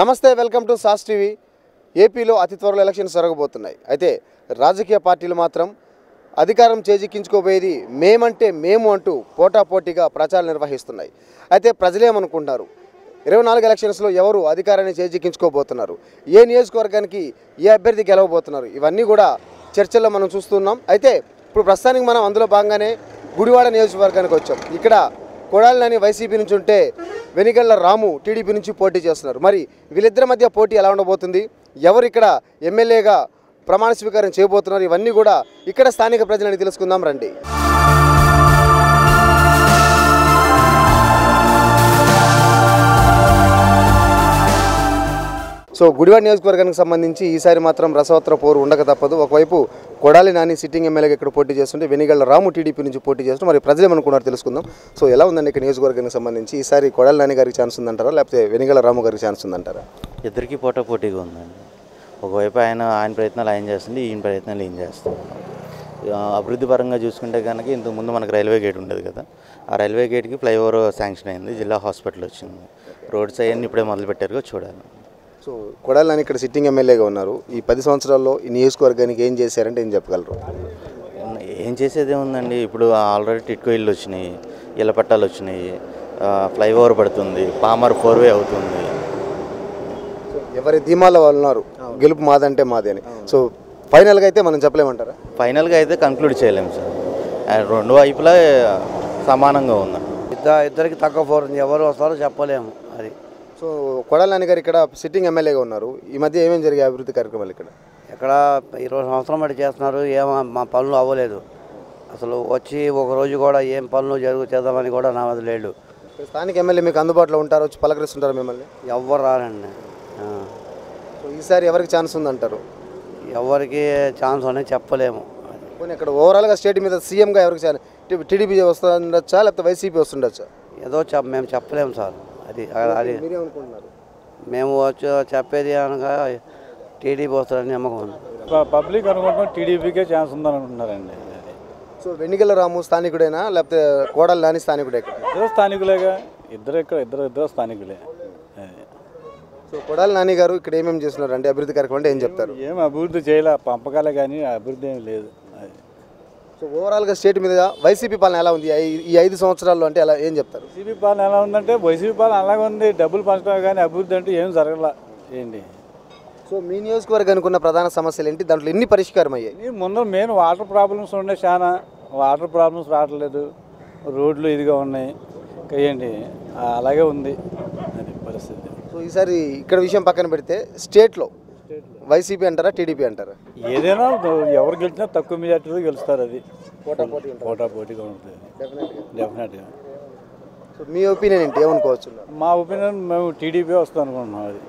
నమస్తే, welcome to sauce TV. ఏపీలో అతి త్వరలో ఎలక్షన్స్ జరగబోతున్నాయి. అయితే రాజకీయ పార్టీలు మాత్రం అధికారం చేజిక్కించుకోబోయేది మేమంటే మేము అంటూ పోటాపోటీగా ప్రచారం నిర్వహిస్తున్నాయి. అయితే ప్రజలేమనుకుంటున్నారు? 24 ఎలక్షన్స్లో ఎవరు అధికారాన్ని చేజిక్కించుకోబోతున్నారు? ఏ నియోజకవర్గానికి ఏ అభ్యర్థి గెలవబోతున్నారు? ఇవన్నీ కూడా చర్చల్లో మనం చూస్తున్నాం. అయితే ఇప్పుడు ప్రస్తుతానికి మనం అందులో భాగంగానే గుడివాడ నియోజకవర్గానికి వచ్చాం. ఇక్కడ కొడాలి నాని వైసీపీ నుంచి ఉంటే వెనిగళ్ల రాము టీడీపీ నుంచి పోటీ చేస్తున్నారు. మరి వీళ్ళిద్దరి మధ్య పోటీ ఎలా ఉండబోతుంది? ఎవరు ఇక్కడ ఎమ్మెల్యేగా ప్రమాణ స్వీకారం చేయబోతున్నారు? ఇవన్నీ కూడా ఇక్కడ స్థానిక ప్రజలని తెలుసుకుందాం రండి. సో గుడివాడ నియోజకవర్గానికి సంబంధించి ఈసారి మాత్రం రసవత్ర పోరు ఉండక తప్పదు. ఒకవైపు కొడాలి నాని సిట్టింగ్ ఎమ్మెల్యేగా ఇక్కడ పోటీ చేస్తుంటే వెనిగళ్ల రాము టీడీపీ నుంచి పోటీ చేస్తుంటే మరి ప్రజలు ఏమనుకున్నారు తెలుసుకుందాం. సో ఎలా ఉందండి ఇక్కడ నియోజకవర్గానికి సంబంధించి? ఈసారి కొడాలి నాని గారికి ఛాన్స్ ఉందంటారా, లేకపోతే వెనిగళ్ల రాము గారికి ఛాన్స్ ఉందంటారా? ఇద్దరికి పోటీగా ఉందండి. ఒకవైపు ఆయన ప్రయత్నాలు ఆయన చేస్తుంది, ఈయన ప్రయత్నాలు ఈయన చేస్తుంది. అభివృద్ధి పరంగా చూసుకుంటే కనుక ఇంతకుముందు మనకు రైల్వే గేట్ ఉండేది కదా, ఆ రైల్వే గేట్కి ఫ్లైఓవర్ శాంక్షన్ అయింది, జిల్లా హాస్పిటల్ వచ్చింది, రోడ్స్ అవన్నీ ఇప్పుడే మొదలుపెట్టారుగా చూడాలి. సో కొడాలి నాని ఇక్కడ సిట్టింగ్ ఎమ్మెల్యేగా ఉన్నారు. ఈ 10 సంవత్సరాల్లో ఈ నియోజకవర్గానికి ఏం చేశారంటే ఏం చెప్పగలరు? ఏం చేసేదే ఉందండి. ఇప్పుడు ఆల్రెడీ టిట్కో ఇల్లు వచ్చినాయి, ఇళ్ళ పట్టాలు వచ్చినాయి, ఫ్లైఓవర్ పడుతుంది, పామర్ 4 వే అవుతుంది. ఎవరి ధీమాలో వాళ్ళు ఉన్నారు, గెలుపు మాదంటే మాదే అని. సో ఫైనల్గా అయితే మనం చెప్పలేమంటారా? ఫైనల్గా అయితే కంక్లూడ్ చేయలేము సార్. రెండు వైపులా సమానంగా ఉంది. ఇద్దరికి తక్కువ ఫోర్ ఎవరు వస్తారో చెప్పలేము. అది సో కొడాలి నాని గారు ఇక్కడ సిట్టింగ్ ఎమ్మెల్యేగా ఉన్నారు. ఈ మధ్య ఏమేమి జరిగాయి అభివృద్ధి కార్యక్రమాలు ఇక్కడ? ఇక్కడ 20 సంవత్సరం బట్టి చేస్తున్నారు. మా పనులు అవ్వలేదు. అసలు వచ్చి ఒక రోజు కూడా ఏం పనులు చేద్దామని కూడా నా వద్ద లేడు. స్థానిక ఎమ్మెల్యే మీకు అందుబాటులో ఉంటారు, వచ్చి పలకరిస్తుంటారు మిమ్మల్ని? ఎవ్వరు రారండి. సో ఈసారి ఎవరికి ఛాన్స్ ఉందంటారు? ఎవరికి ఛాన్స్ అనేది చెప్పలేము. పోనీ ఇక్కడ ఓవరాల్గా స్టేట్ మీద సీఎంగా ఎవరికి టీడీపీ వస్తుండొచ్చా, లేకపోతే వైసీపీ వస్తుండొచ్చా? ఏదో మేము చెప్పలేము సార్. అది మీరేమనుకుంటున్నారు? మేము వచ్చి చెప్పేది అనగా టీడీపీ వస్తారని నమ్మకం ఉంది. పబ్లిక్ అనుకుంటున్నాం టీడీపీకే ఛాన్స్ ఉందని అనుకుంటున్నారండి. సో వెనిగళ్ల రాము స్థానికుడేనా, లేకపోతే కొడాలి నాని స్థానికుడే? ఇద్దరు స్థానికులేగా, ఇద్దరు స్థానికులే. సో కొడాలి నాని గారు ఇక్కడ ఏమేమి చేస్తున్నారు అంటే అభివృద్ధి కార్యక్రమం అంటే ఏం చెప్తారు? ఏం అభివృద్ధి చేయలే, పంపకాలే కానీ అభివృద్ధి ఏం లేదు. సో ఓవరాల్గా స్టేట్ మీద వైసీపీ పాలన ఎలా ఉంది ఈ 5 సంవత్సరాల్లో అంటే ఎలా ఏం చెప్తారు? వైసీపీ పాలన ఎలా ఉందంటే వైసీపీ పాలన అలాగే ఉంది, డబ్బులు పంచడం కానీ అభివృద్ధి అంటే ఏం జరగల ఏంటి. సో మీ నియోజకవర్గానికి ఉన్న ప్రధాన సమస్యలు ఏంటి, దాంట్లో ఎన్ని పరిష్కారం అయ్యాయి? ముందు మెయిన్ వాటర్ ప్రాబ్లమ్స్ ఉండే, చాలా వాటర్ ప్రాబ్లమ్స్ రావట్లేదు, రోడ్లు ఇదిగా ఉన్నాయి, ఇంకా ఏంటి అలాగే ఉంది అది పరిస్థితి. సో ఈసారి ఇక్కడ విషయం పక్కన పెడితే స్టేట్లో వైసీపీ అంటారా, టీడీపీ అంటారా? ఏదైనా ఎవరు గెలిచినా తక్కువ మెజార్టీలో గెలుస్తారు. అది పోటాపోటీగా ఉంటుంది డెఫినెట్గా. సో మీ ఒపీనియన్ ఏంటి, ఏమనుకోవచ్చు? మా ఒపీనియన్ మేము టీడీపీ వస్తాం అనుకుంటున్నాం. అది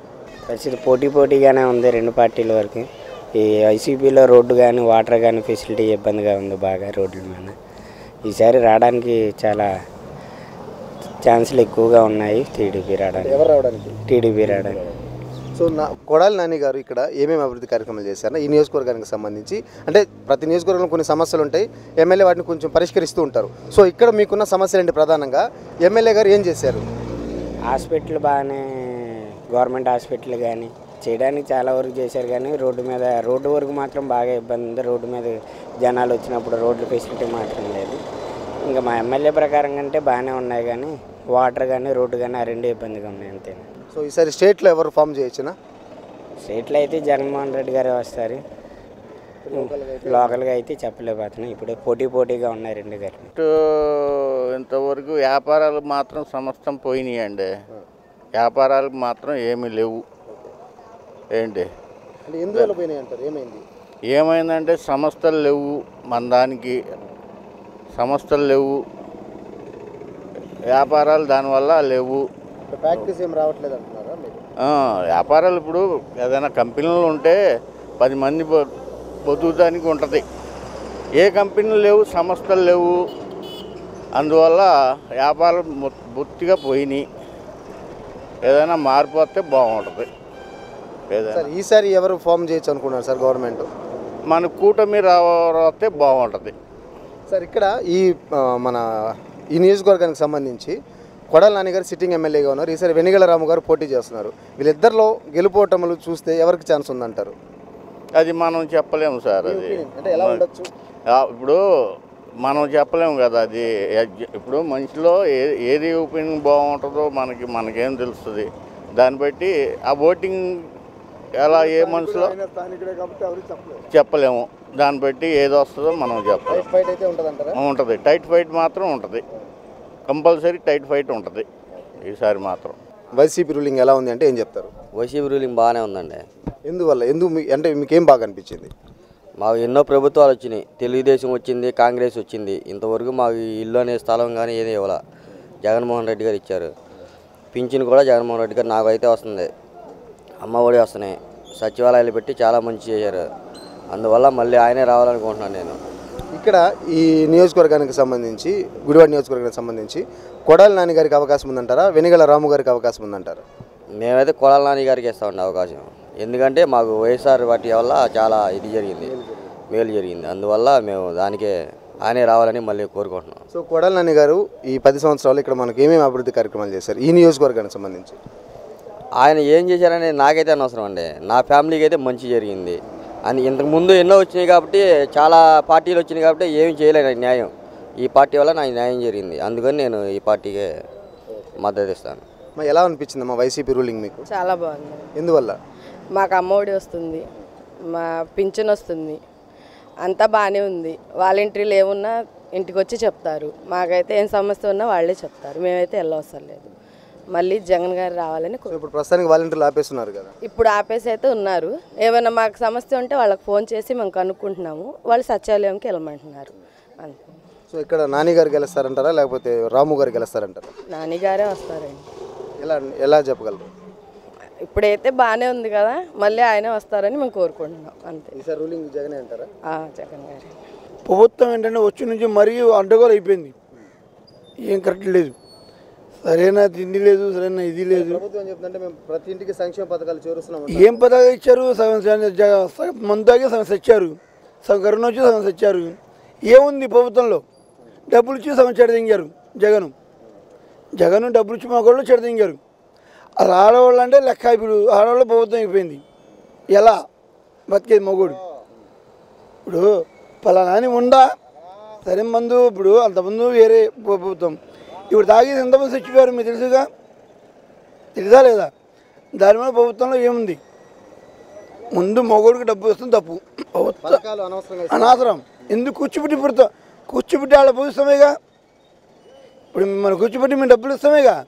పరిస్థితి పోటీగానే ఉంది రెండు పార్టీల వరకు. ఈ వైసీపీలో రోడ్డు కానీ వాటర్ కానీ ఫెసిలిటీ ఇబ్బందిగా ఉంది బాగా రోడ్ల మీద. ఈసారి రావడానికి చాలా ఛాన్సులు ఎక్కువగా ఉన్నాయి టీడీపీ రావడానికి. ఎవరు రావడానికి? టీడీపీ రావడానికి. సో కొడాలి నాని గారు ఇక్కడ ఏమేమి అభివృద్ధి కార్యక్రమాలు చేశారు ఈ నియోజకవర్గానికి సంబంధించి? అంటే ప్రతి నియోజకవర్గంలో కొన్ని సమస్యలు ఉంటాయి, ఎమ్మెల్యే వాటిని కొంచెం పరిష్కరిస్తూ ఉంటారు. సో ఇక్కడ మీకున్న సమస్యలు ఏంటి ప్రధానంగా? ఎమ్మెల్యే గారు ఏం చేశారు? హాస్పిటల్ బాగానే, గవర్నమెంట్ హాస్పిటల్ కానీ చేయడానికి చాలా వరకు చేశారు, కానీ రోడ్డు వరకు మాత్రం బాగా ఇబ్బంది ఉంది. రోడ్డు మీద జనాలు వచ్చినప్పుడు రోడ్డు ఫెసిలిటీ మాత్రం లేదు. ఇంకా మా ఎమ్మెల్యే ప్రకారం కంటే బాగానే ఉన్నాయి, కానీ వాటర్ కానీ రోడ్డు కానీ ఆ రెండు ఇబ్బందిగా ఉన్నాయి అంతే. సో ఈసారి స్టేట్లో ఎవరు ఫామ్ చేయొచ్చునా? స్టేట్లో అయితే జగన్మోహన్ రెడ్డి గారు వస్తారు, లోకల్గా అయితే చెప్పలేకపోతున్నాయి. ఇప్పుడు పోటీగా ఉన్నాయి రెండు గారు. ఇంతవరకు వ్యాపారాలు మాత్రం సమస్తం పోయినాయి అండి. వ్యాపారాలు మాత్రం ఏమీ లేవు. ఏంటి అంటే ఎందువల్ల పోయినాయి అంటారు? ఏమైంది? ఏమైందంటే సంస్థలు లేవు, మన దానికి సంస్థలు లేవు, వ్యాపారాలు దానివల్ల లేవు. ఫ్యాక్టరీస్ ఏం రావట్లేదు అంటున్నారా మీరు? వ్యాపారాలు ఇప్పుడు ఏదైనా కంపెనీలు ఉంటే 10 మంది బతుకుతానికి ఉంటుంది. ఏ కంపెనీలు లేవు, సంస్థలు లేవు, అందువల్ల వ్యాపారం బొత్తిగా పోయినాయి. ఏదైనా మార్పు వస్తే బాగుంటుంది. సార్ ఈసారి ఎవరు ఫామ్ చేయొచ్చు అనుకున్నారు సార్ గవర్నమెంట్? మన కూటమి వస్తే బాగుంటుంది సార్. ఇక్కడ ఈ మన ఈ నియోజకవర్గానికి సంబంధించి కొడాలి నాని గారు సిట్టింగ్ ఎమ్మెల్యేగా ఉన్నారు, ఈసారి వెనిగల రాము గారు పోటీ చేస్తున్నారు. వీళ్ళిద్దరిలో గెలుపోటములు చూస్తే ఎవరికి ఛాన్స్ ఉందంటారు? అది మనం చెప్పలేము సార్. అది అంటే ఎలా ఉండొచ్చు? ఇప్పుడు మనం చెప్పలేము కదా. అది ఇప్పుడు మనిషిలో ఏది ఒపీనియన్ బాగుంటుందో మనకేం తెలుస్తుంది. దాన్ని బట్టి ఆ ఓటింగ్ ఎలా ఏ మనసులో చెప్పలేము. దాన్ని బట్టి ఏది వస్తుందో మనం చెప్పలేము. ఫైట్ అయితే ఉంటుందంటారా? ఉంటుంది, టైట్ ఫైట్ మాత్రం ఉంటుంది, కంపల్సరీ టైట్ ఫైట్ ఉంటుంది ఈసారి మాత్రం. వైసీపీ రూలింగ్ ఎలా ఉంది అంటే ఏం చెప్తారు? వైసీపీ రూలింగ్ బాగానే ఉందండి. ఎందువల్ల అంటే మీకేం బాగా అనిపించింది? మాకు ఎన్నో ప్రభుత్వాలు వచ్చినాయి, తెలుగుదేశం వచ్చింది, కాంగ్రెస్ వచ్చింది. ఇంతవరకు మాకు ఇల్లు అనే స్థలం కానీ ఏది ఇవ్వాల. జగన్మోహన్ రెడ్డి గారు ఇచ్చారు. పింఛన్ కూడా జగన్మోహన్ రెడ్డి గారు నాకైతే వస్తుంది, అమ్మఒడి వస్తున్నాయి, సచివాలయాలు పెట్టి చాలా మంచి చేశారు. అందువల్ల మళ్ళీ ఆయనే రావాలనుకుంటున్నాను నేను. ఇక్కడ ఈ నియోజకవర్గానికి సంబంధించి, గుడివాడ నియోజకవర్గానికి సంబంధించి కొడాలి నాని గారికి అవకాశం ఉందంటారా, వెనిగల రాము గారికి అవకాశం ఉందంటారా? మేమైతే కొడాలి నాని గారికి ఇస్తామండి అవకాశం. ఎందుకంటే మాకు వైఎస్ఆర్ పార్టీ వల్ల చాలా ఇది జరిగింది, మేలు జరిగింది. అందువల్ల మేము దానికే ఆయనే రావాలని మళ్ళీ కోరుకుంటున్నాం. సో కొడాలి నాని గారు ఈ 10 సంవత్సరాలు ఇక్కడ మనకు ఏమేమి అభివృద్ధి కార్యక్రమాలు చేశారు ఈ నియోజకవర్గానికి సంబంధించి? ఆయన ఏం చేశారని నాకైతే అనవసరం అండి. నా ఫ్యామిలీకి అయితే మంచి జరిగింది. అని ఇంతకుముందు ఎన్నో వచ్చినాయి కాబట్టి, చాలా పార్టీలు వచ్చినాయి కాబట్టి ఏమి చేయలేదు న్యాయం. ఈ పార్టీ వల్ల నాకు న్యాయం జరిగింది. అందుకని నేను ఈ పార్టీకే మద్దతు ఇస్తాను. ఎలా అనిపించింది మా వైసీపీ రూలింగ్ మీకు? చాలా బాగుంది. ఎందువల్ల? మాకు అమ్మఒడి వస్తుంది, మా పింఛన్ వస్తుంది, అంతా బాగానే ఉంది. వాలంటీర్లు ఏమున్నా ఇంటికి వచ్చి చెప్తారు. మాకైతే ఏం సమస్య ఉన్నా వాళ్ళే చెప్తారు, మేమైతే వెళ్ళవసరం లేదు. మళ్ళీ జగన్ గారు రావాలని ఇప్పుడు ప్రస్తుతానికి వాలంటీర్లు ఆపేస్తున్నారు కదా? ఇప్పుడు ఆపేసి అయితే ఉన్నారు. ఏమైనా మాకు సమస్య ఉంటే వాళ్ళకి ఫోన్ చేసి మేము కనుక్కుంటున్నాము, వాళ్ళు సచివాలయంకి వెళ్ళమంటున్నారు అంతే. సో ఇక్కడ నాని గారు గెలుస్తారంటారా లేకపోతే రాము గారు గెలుస్తారంటారా? నాని గారే వస్తారండి. ఎలా చెప్పగలరు? ఇప్పుడైతే బాగానే ఉంది కదా, మళ్ళీ ఆయనే వస్తారని మేము కోరుకుంటున్నాం అంతే. ఈసారి రూలింగ్ జగనే అంటారా? జగన్ గారు. ప్రభుత్వం ఏంటంటే వచ్చి నుంచి మరీ అడ్డగోలు అయిపోయింది. ఏం కరెక్ట్ లేదు, సరైన తిండి లేదు, సరైన ఇది లేదు. ప్రభుత్వం చెప్తుంటే మేము ప్రతి ఇంటికి సంక్షేమ పథకాలు చేరుస్తున్నాం. ఏం పథకాలు ఇచ్చారు? సగం మందాగే సగం తెచ్చారు, సగం కరోనా వచ్చి సగం తెచ్చారు. ఏముంది ప్రభుత్వంలో? డబ్బులు ఇచ్చి సగం చెడదింగారు జగన్ డబ్బులు ఇచ్చి మగవాళ్ళు చెడదింగారు. అసలు ఆడవాళ్ళు అంటే లెక్క. ఇప్పుడు ఆడవాళ్ళు ప్రభుత్వం అయిపోయింది. ఎలా బతికేది మగోడు? ఇప్పుడు పలానాని ఉండా సరే మందు, ఇప్పుడు అంతమంది వేరే ప్రభుత్వం. ఇప్పుడు తాగేది ఎంతమంది చచ్చిపోయారు మీకు తెలుసా లేదా? దాని వల్ల ప్రభుత్వంలో ఏముంది? ముందు మగోడికి డబ్బు వస్తుంది తప్పు, అనవసరం. ఎందుకు కూర్చోబెట్టి వాళ్ళ పోయిస్తామేగా. ఇప్పుడు మిమ్మల్ని కూర్చోబెట్టి మేము డబ్బులు ఇస్తామేగా.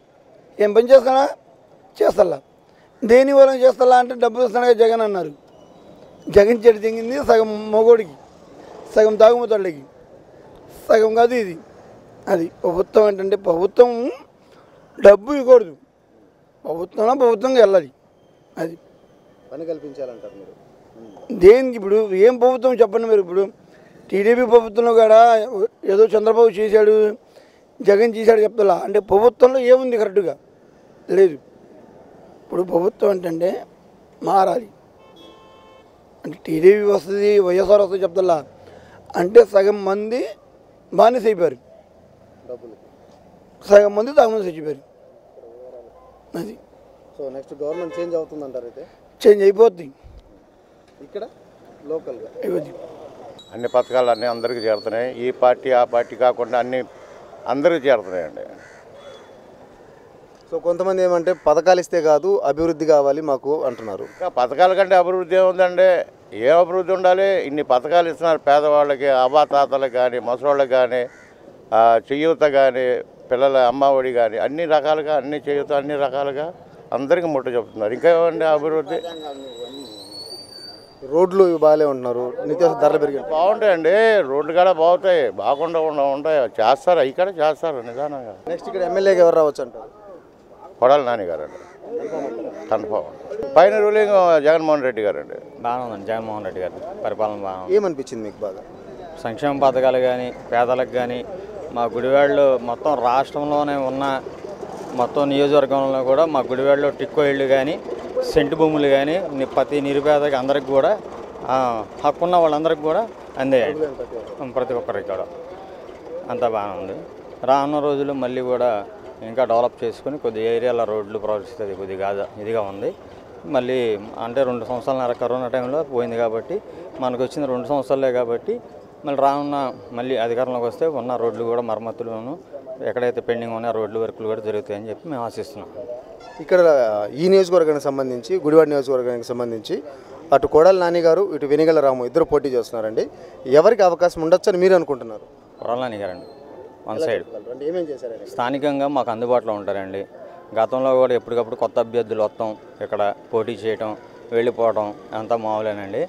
ఏం పని చేస్తానా? చేస్తా. దేని వల్ల చేస్తా అంటే డబ్బులు ఇస్తానుగా జగన్ అన్నారు. జగన్ చెడు తెంగింది సగం మగోడికి, సగం తాగుమూతళ్ళకి, సగం కాదు ఇది. అది ప్రభుత్వం ఏంటంటే ప్రభుత్వం డబ్బు ఇవ్వకూడదు, ప్రభుత్వంగా వెళ్ళాలి. అది పని కల్పించాలంటారు మీరు? దేనికి? ఇప్పుడు ఏం ప్రభుత్వం చెప్పండి మీరు? ఇప్పుడు టీడీపీ ప్రభుత్వంలో కూడా ఏదో చంద్రబాబు చేశాడు, జగన్ చేశాడు చెప్తా. అంటే ప్రభుత్వంలో ఏముంది కరెక్ట్గా? లేదు. ఇప్పుడు ప్రభుత్వం ఏంటంటే మారాలి. అంటే టీడీపీ వస్తుంది, వైఎస్ఆర్ వస్తుంది చెప్తా. అంటే సగం మంది బానిస అయిపోయారు, సగం మంది తాగుమంది చచ్చిపోయారు. అది. సో నెక్స్ట్ గవర్నమెంట్ చేంజ్ అవుతుందంటారు? అయితే చేంజ్ అయిపోద్ది ఇక్కడ లోకల్గా అయిపోద్ది. అన్ని పథకాలు అన్నీ అందరికీ చేరుతున్నాయి. ఈ పార్టీ ఆ పార్టీ కాకుండా అన్నీ అందరికీ చేరుతున్నాయండి. సో కొంతమంది ఏమంటే పథకాలు ఇస్తే కాదు అభివృద్ధి కావాలి మాకు అంటున్నారు. ఇంకా పథకాల కంటే అభివృద్ధి ఏముందండి? ఏం అభివృద్ధి ఉండాలి? ఇన్ని పథకాలు ఇస్తున్నారు పేదవాళ్ళకి, అవ్వాతాతలకు కానీ, ముసలోళ్ళకి కానీ, చేయూత కానీ, పిల్లల అమ్మఒడి కానీ, అన్ని రకాలుగా, అన్ని చేయూత అన్ని రకాలుగా అందరికీ ముట్ట చెప్తున్నారు. ఇంకా ఏమండి అభివృద్ధి? రోడ్లు బాగాలే ఉంటున్నారు, నిత్యావసర ధరలు పెరిగాయి. బాగుంటాయండి, రోడ్లు కూడా బాగుతాయి, బాగుండా ఉంటాయి, చేస్తారు, ఇక్కడ చేస్తారు నిదానంగా. నెక్స్ట్ ఇక్కడ ఎమ్మెల్యేగా ఎవరు రావచ్చు అంటారు? కొడాలి నాని గారు అండి, కన్ఫర్మ్. పైన రూలింగ్ జగన్మోహన్ రెడ్డి గారు అండి. బాగానే ఉందండి, జగన్మోహన్ రెడ్డి గారు పరిపాలన బాగా. ఏమనిపించింది మీకు బాగా? సంక్షేమ పథకాలు కానీ, పేదలకు కానీ, మా గుడివాడలో మొత్తం రాష్ట్రంలోనే ఉన్న మొత్తం నియోజకవర్గంలో కూడా మా గుడివాడలో టిక్కో ఇళ్ళు కానీ, సెంటు భూములు కానీ ప్రతి నిరుపేదకి అందరికి కూడా హక్కున్న వాళ్ళందరికీ కూడా అందేయండి, ప్రతి ఒక్కరికి కూడా. అంతా బాగానే ఉంది. రానున్న రోజులు మళ్ళీ కూడా ఇంకా డెవలప్ చేసుకుని కొద్ది ఏరియాల రోడ్లు పరిస్థితి కొద్దిగా ఇదిగా ఉంది. మళ్ళీ అంటే 2 సంవత్సరాల కరోనా టైంలో పోయింది కాబట్టి మనకు వచ్చింది 2 సంవత్సరాలే కాబట్టి మళ్ళీ రానున్న మళ్ళీ అధికారంలోకి వస్తే ఉన్న రోడ్లు కూడా మరమ్మతులను ఎక్కడైతే పెండింగ్ ఉన్నాయో రోడ్లు వర్కులు కూడా జరుగుతాయని చెప్పి మేము ఆశిస్తున్నాం. ఇక్కడ ఈ నియోజకవర్గానికి సంబంధించి గుడివాడ నియోజకవర్గానికి సంబంధించి అటు కొడాలి నాని గారు ఇటు వెనిగళ్ల రాము ఇద్దరు పోటీ చేస్తున్నారండి. ఎవరికి అవకాశం ఉండొచ్చని మీరు అనుకుంటున్నారు? కొడాలి నాని గారండి వన్ సైడ్. ఏమేం చేశారు? స్థానికంగా మాకు అందుబాటులో ఉంటారండి. గతంలో కూడా ఎప్పటికప్పుడు కొత్త అభ్యర్థులు వస్తాం, ఇక్కడ పోటీ చేయటం వెళ్ళిపోవడం అంతా మామూలేనండి.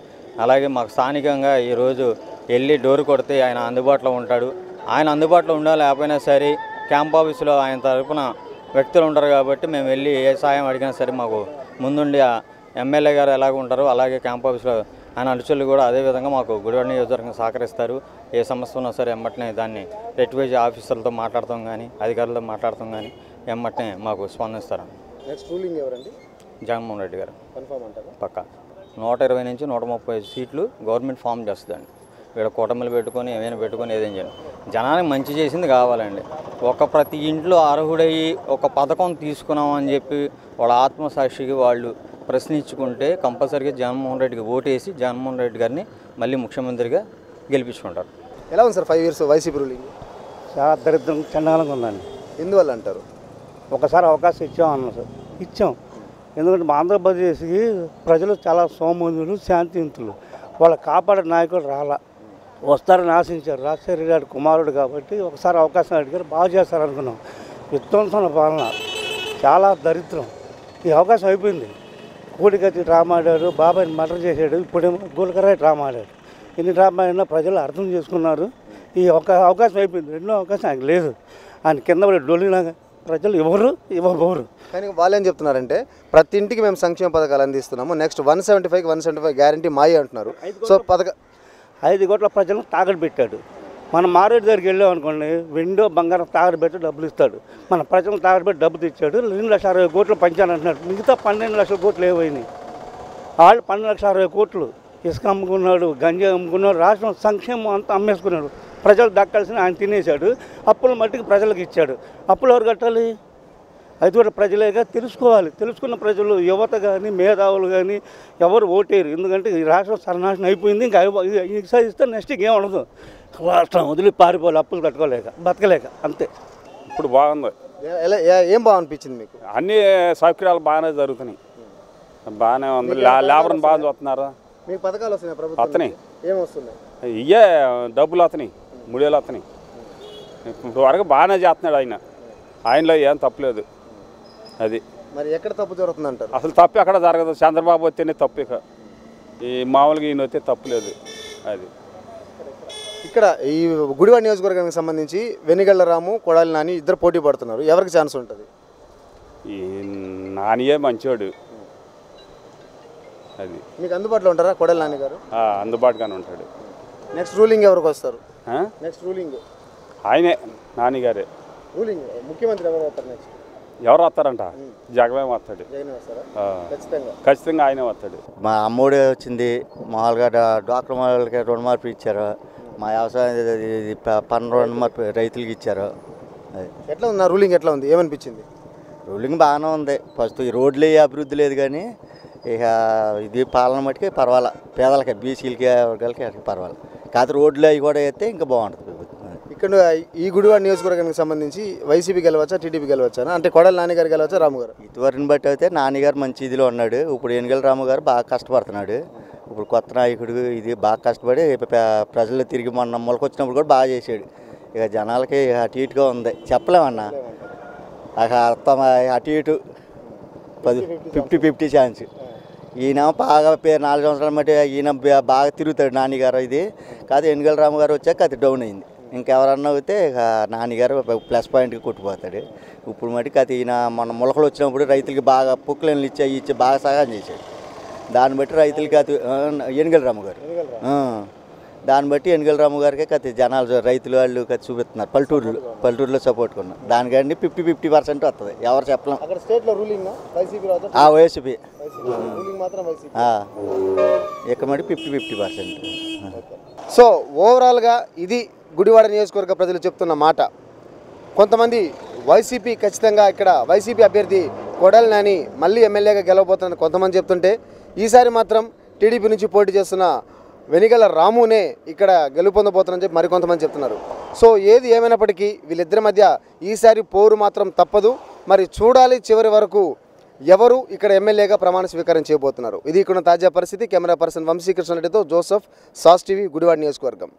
అలాగే మాకు స్థానికంగా ఈరోజు వెళ్ళి డోర్ కొడితే ఆయన అందుబాటులో ఉంటాడు. ఆయన అందుబాటులో ఉండాలి లేకపోయినా సరే క్యాంప్ ఆఫీసులో ఆయన తరఫున వ్యక్తులు ఉంటారు కాబట్టి మేము వెళ్ళి ఏ సాయం అడిగినా సరే మాకు ముందుండి ఎమ్మెల్యే గారు ఎలాగ ఉంటారో అలాగే క్యాంప్ ఆఫీస్లో ఆయన అనుచరులు కూడా అదేవిధంగా మాకు గుడివాడ నియోజకవర్గం సహకరిస్తారు. ఏ సమస్య ఉన్నా సరే ఎమ్మటనే దాన్ని రెక్టిఫై ఆఫీసర్లతో మాట్లాడతాం కానీ అధికారులతో మాట్లాడతాం కానీ ఎమ్మటనే మాకు స్పందిస్తారు. నెక్స్ట్ రూలింగ్ ఎవరండి? జగన్మోహన్ రెడ్డి గారు కన్ఫర్మ్ అంటారా? పక్కా 120 నుంచి 130 సీట్లు గవర్నమెంట్ ఫామ్ చేస్తుందండి. ఇక్కడ కూటమిలు పెట్టుకొని ఏమైనా పెట్టుకొని ఏదేం చేయాలి. జనానికి మంచి చేసింది కావాలండి. ప్రతి ఇంట్లో అర్హుడయ్యి ఒక పథకం తీసుకున్నామని చెప్పి వాళ్ళ ఆత్మసాక్షికి వాళ్ళు ప్రశ్నించుకుంటే కంపల్సరీగా జగన్మోహన్ రెడ్డికి ఓటేసి జగన్మోహన్ రెడ్డి గారిని మళ్ళీ ముఖ్యమంత్రిగా గెలిపించుకుంటారు. ఎలా ఉంది సార్ 5 years వైసీపీ రూలింగ్? చాలా దరిద్రం చండాలంగా ఉందండి. ఎందువల్ల అంటారు? ఒకసారి అవకాశం ఇచ్చామన్నా సార్, ఇచ్చాం. ఎందుకంటే మా ఆంధ్రప్రదేశ్కి ప్రజలు చాలా సోమోదులు శాంతియుతులు. వాళ్ళ కాపాడే నాయకులు రాలా, వస్తారని ఆశించారు. రాజశేఖర గారి కుమారుడు కాబట్టి ఒకసారి అవకాశం అడిగారు, బాగా చేస్తారనుకున్నాం. విధ్వంసమైన పాలన చాలా దరిద్రం. ఈ అవకాశం అయిపోయింది. కోడికత్తి డ్రామా ఆడాడు, బాబాయ్ని మర్డర్ చేశాడు, ఇప్పుడేమో గులకరాయి డ్రామా ఆడాడు. ఎన్ని డ్రామా అయినా ప్రజలు అర్థం చేసుకున్నారు. ఈ అవకాశం అయిపోయింది. రెండో అవకాశం ఆయనకు లేదు. ఆయన కింద పడి డొల్లిలాగా ప్రజలు ఇవ్వబోరు. కానీ వాళ్ళు ఏం చెప్తున్నారంటే ప్రతి ఇంటికి మేము సంక్షేమ పథకాలు అందిస్తున్నాము, నెక్స్ట్ 175 గ్యారంటీ మాయి అంటున్నారు. సో 5 కోట్ల ప్రజలను తాకట్టు పెట్టాడు. మనం మారేడు దగ్గరికి వెళ్ళాం అనుకోండి, వెండో బంగారం తాకట్టు పెట్టి డబ్బులు ఇస్తాడు. మన ప్రజలను తాకట్టు పెట్టి డబ్బు తెచ్చాడు. 2,60,000 కోట్లు పంచాలంటున్నాడు. మిగతా 12 లక్షల కోట్లు ఏమైనాయి? వాళ్ళు 12,60,000 కోట్లు ఇసుక అమ్ముకున్నాడు, గంజా అమ్ముకున్నాడు, రాష్ట్రం సంక్షేమం అంతా అమ్మేసుకున్నాడు. ప్రజలు దక్కాల్సిన ఆయన తినేశాడు. అప్పుల మట్టికి ప్రజలకు ఇచ్చాడు. అప్పులు ఎవరు కట్టాలి? అది కూడా ప్రజలేగా తెలుసుకోవాలి. తెలుసుకున్న ప్రజలు యువత కానీ మేధావులు కానీ ఎవరు ఓటేరు. ఎందుకంటే ఈ రాష్ట్రం సర్వనాశనం అయిపోయింది. ఇంకా ఈసారి ఇస్తే నెక్స్ట్ ఏం ఉండదు. రాష్ట్రం వదిలి పారిపోవాలి, అప్పులు కట్టుకోలేక బతకలేక అంతే. ఇప్పుడు బాగుంది. ఏం బాగా అనిపించింది మీకు? అన్ని సౌకర్యాలు బాగానే జరుగుతున్నాయి, బాగానే ఉంది. లేబర్ని బాగా చూస్తున్నారు. మీకు పథకాలు వస్తున్నాయి ప్రభుత్వం? అతని ఏమొస్తున్నాయి? ఇయ్యే డబ్బులు అతని 3 వేలు అతని ఇప్పుడు వరకు బాగానే చేస్తున్నాడు. ఆయనలో ఏం తప్పులేదు. అది మరి ఎక్కడ తప్పు జరుగుతుంది అంటారు? అసలు తప్పు ఎక్కడ జరగదు. చంద్రబాబు వస్తేనే తప్పు, ఇక ఈ మామూలుగా ఈయన వస్తే తప్పులేదు. అది ఇక్కడ ఈ గుడివాడ నియోజకవర్గానికి సంబంధించి వెనిగళ్ల రాము, కొడాలి నాని ఇద్దరు పోటీ పడుతున్నారు. ఎవరికి ఛాన్స్ ఉంటుంది? ఈ నానియే మంచోడు. అది మీకు అందుబాటులో ఉంటారా కొడాలి నాని గారు? అందుబాటుగానే ఉంటాడు. నెక్స్ట్ రూలింగ్ ఎవరికి వస్తారు? నెక్స్ట్ రూలింగ్ ఆయనే, నాని గారే రూలింగ్. ముఖ్యమంత్రి ఎవరు వస్తారు నెక్స్ట్? ఎవరు వస్తారంట? జగమే వస్తాడు. ఖచ్చితంగా ఆయనే వస్తాడు. మా అమ్మఒడి వచ్చింది, మామూలుగా డాక్టర్ వాళ్ళకి రుణమాఫీ ఇచ్చారు, మా వ్యవసాయం పన్ను రుణమాఫీ రైతులకి ఇచ్చారు. అది ఎట్లా ఉంది రూలింగ్? ఎట్లా ఉంది? ఏమనిపించింది? రూలింగ్ బాగానే ఉంది. ఫస్ట్ ఈ రోడ్లు అభివృద్ధి లేదు కానీ ఇక ఇది పాలన మట్టుకి పర్వాలా. పేదలకి బీసీలకి వర్గాలకి పర్వాలా. కాదు రోడ్లు అవి కూడా అయితే ఇంకా బాగుంటుంది. ఇక్కడ ఈ గుడివాడ నియోజకవర్గానికి సంబంధించి వైసీపీ గెలవచ్చా, టీడీపీ గెలవచ్చా? అంటే కొడాలి నాని గారు గెలవచ్చా, రాము గారు? ఇదివరకుని బట్టి అయితే నాన్నగారు మంచి ఇదిలో ఉన్నాడు. ఇప్పుడు వెనిగళ్ల రాము గారు బాగా కష్టపడుతున్నాడు. ఇప్పుడు కొత్త నాయకుడు ఇది బాగా కష్టపడి ప్రజలు తిరిగి మొన్న మొలకొచ్చినప్పుడు కూడా బాగా చేశాడు. ఇక జనాలకి అటు ఇటుగా ఉంది, చెప్పలేమన్నా. అటు ఇటు 50-50 ఛాన్స్. ఈయన బాగా 4 సంవత్సరాల మట్టి ఈయన బాగా తిరుగుతాడు నాన్నగారు. ఇది కాదు వెనిగళ్ల రాము గారు వచ్చాక అది డౌన్ అయింది. ఇంకెవరన్నా అయితే ఇక నాన్నగారు ప్లస్ పాయింట్కి కొట్టిపోతాడు. ఇప్పుడు మటుకు అది ఈయన మన మొలకలు వచ్చినప్పుడు రైతులకి బాగా పుక్కులను ఇచ్చి బాగా సహాయం చేశాడు. దాన్ని బట్టి రైతులకి అది వెనిగళ్ల రాము గారు, దాన్ని బట్టి వెనిగళ్ల రాము గారికి కత్తి జనాలు రైతులు వాళ్ళు కత్తి చూపిస్తున్నారు. పల్లెటూరులో సపోర్ట్ కొన్నారు. దానికండి 50% వస్తుంది. ఎవరు చెప్పలేం. వైసీపీ ఇక్కడ మటు 50%. సో ఓవరాల్గా ఇది గుడివాడ నియోజకవర్గ ప్రజలు చెప్తున్న మాట. కొంతమంది వైసీపీ ఖచ్చితంగా ఇక్కడ వైసీపీ అభ్యర్థి కొడాలి నాని మళ్ళీ ఎమ్మెల్యేగా గెలవబోతున్నారని కొంతమంది చెప్తుంటే ఈసారి మాత్రం టీడీపీ నుంచి పోటీ చేస్తున్న వెనిగల రామునే ఇక్కడ గెలుపొందబోతున్నారని చెప్పి మరికొంతమంది చెప్తున్నారు. సో ఏది ఏమైనప్పటికీ వీళ్ళిద్దరి మధ్య ఈసారి పోరు మాత్రం తప్పదు. మరి చూడాలి చివరి వరకు ఎవరు ఇక్కడ ఎమ్మెల్యేగా ప్రమాణ స్వీకారం చేయబోతున్నారు. ఇది ఇక్కడ తాజా పరిస్థితి. కెమెరా పర్సన్ వంశీకృష్ణ రెడ్డితో జోసెఫ్, సాస్ టీవీ, గుడివాడ నియోజకవర్గం.